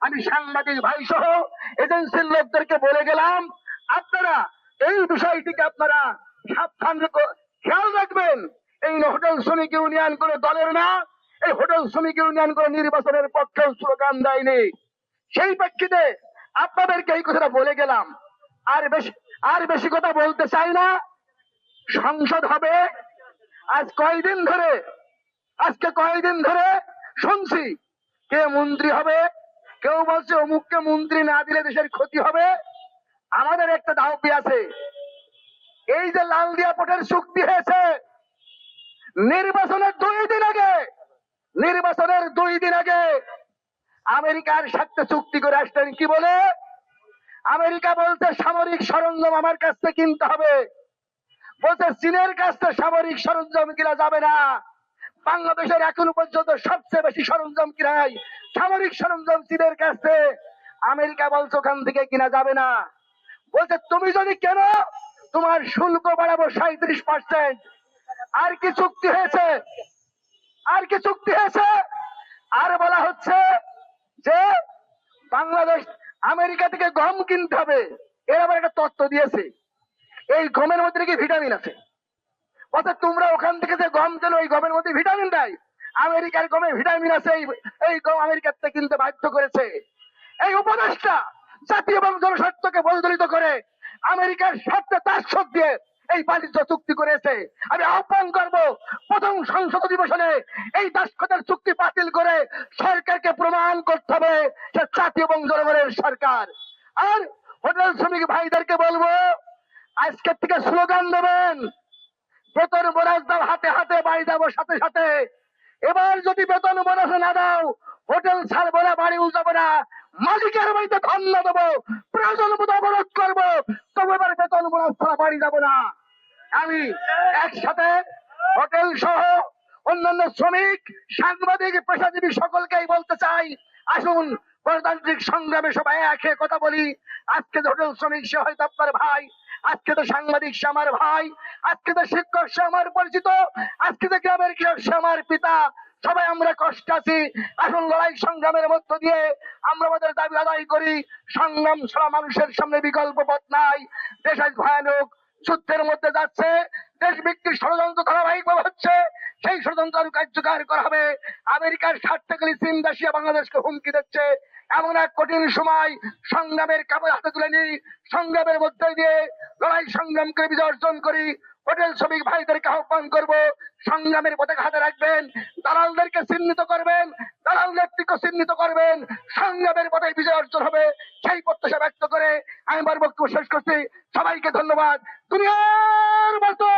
আমি সাংবাদিক ভাই সহ এজেন্সির লোকদেরকে বলে গেলাম, আপনারা এই বিষয়টিকে আপনারা সাবধান খেয়াল রাখবেন। এই হোটেল শ্রমিক ইউনিয়ন কোনো দলের না, এই হোটেল শ্রমিক ইউনিয়ন কোনো নির্বাচনের পক্ষে স্লোগান দেয়নি। সেই প্রেক্ষিতে আপনাদেরকে এই কথাটা বলে গেলাম। আর বেশি কথা বলতে চাই না। সংসদ হবে আজকে কয়দিন ধরে শুনছি কে মন্ত্রী হবে, কেউ বলছে অমুককে মন্ত্রী না দিলে দেশের ক্ষতি হবে। আমাদের একটা দাবি আছে, এই যে লালদিয়া পোর্টের চুক্তি হয়েছে, নির্বাচনের 2 দিন আগে আমেরিকার সাথে চুক্তি করে আসলেন। কি বলে? আমেরিকা বলতে সামরিক সরঞ্জাম আমার কাছ থেকে কিনতে হবে, বলছে চীনের কাছ থেকে সামরিক সরঞ্জাম কিনা যাবে না। বাংলাদেশের এখনো পর্যন্ত সবচেয়ে বেশি সরঞ্জাম কিনাই সামরিক সরঞ্জাম চীনের কাছ থেকে। আমেরিকা বলছে ওখান থেকে কিনা যাবে না। বলছে তুমি যদি কেন, তোমার শুল্ক বাড়াবো 37%। আর কি চুক্তি হয়েছে? আর বলা হচ্ছে যে বাংলাদেশ আমেরিকা থেকে গম কিনতে হবে। এর আবার একটা তত্ত্ব দিয়েছে, এই গমের মধ্যে নাকি ভিটামিন আছে। অর্থাৎ তোমরা ওখান থেকে যে গম কেন, ওই গমের মধ্যে ভিটামিন নাই, আমেরিকার গমে ভিটামিন আছে, এই গম আমেরিকার থেকে কিনতে বাধ্য করেছে। এই উপদেশটা জাতি এবং জনস্বার্থকে বলদলিত করে আমেরিকার স্বার্থে তার শোধ দিয়ে এই বাণিজ্য চুক্তি করেছে। আমি আহ্বান করব, প্রথম সংসদ অধিবেশনে এই দাসখতের চুক্তি বাতিল করে সরকারকে প্রমাণ করতে হবে সে জাতি এবং জনগণের সরকার। আর হোটেল শ্রমিক ভাইদেরকে বলবো, আজকের থেকে স্লোগান দেবেন, বেতন বোনাস দাও হাতে হাতে, বাড়ি যাবো সাথে সাথে। এবার যদি বেতন বোনাস না দাও, হোটেল ছাড়বো না, বাড়িও যাবো না, মালিকের বাড়িতে ধর্ণা দেবো, প্রয়োজন মতো অবরোধ করবো, তবে এবার বেতন বোনাস ছাড়া বাড়ি যাবো না। আমি একসাথে হোটেল সহ অন্যান্য শ্রমিক, সাংবাদিক, পেশাজীবী সকলকেই বলতে চাই, আসুন গণতান্ত্রিক সংগ্রামে সবাই একে কথা বলি। আজকে তো হোটেল শ্রমিক সে হয়তো আপনার ভাই, আজকে তো সাংবাদিক সে আমার ভাই, আজকে তো শিক্ষক সে আমার পরিচিত, আজকে তো গ্রামের কৃষক সে আমার পিতা। সবাই আমরা কষ্ট আছি, আসুন লড়াই সংগ্রামের মধ্য দিয়ে আমরা আমাদের দাবি আদায় করি। সংগ্রাম ছাড়া মানুষের সামনে বিকল্প পথ নাই। দেশ আজ ভয়ানক যুদ্ধের মধ্যে যাচ্ছে, দেশ বিক্রির ষড়যন্ত্র ধারাবাহিকভাবে হচ্ছে, সেই ষড়যন্ত্র কার্যকর করা হবে। আমেরিকার স্বার্থে গেলে চীন রাশিয়া বাংলাদেশকে হুমকি দিচ্ছে। এমন এক কঠিন সময় সংগ্রামের কাপড় হাতে তুলে নিই, সংগ্রামের মধ্যে দিয়ে লড়াই সংগ্রাম করে বিজয় অর্জন করি। হোটেল শ্রমিক ভাইদেরকে আহ্বান করব, সংগ্রামের পতাকা হাতে রাখবেন, দালালদেরকে চিহ্নিত করবেন, দালাল নেতৃত্ব চিহ্নিত করবেন, সংগ্রামের পতাকায় বিজয় অর্জন হবে, সেই প্রত্যাশা ব্যক্ত করে আমি আমার বক্তব্য শেষ করছি। সবাইকে ধন্যবাদ। দুনিয়ার মতো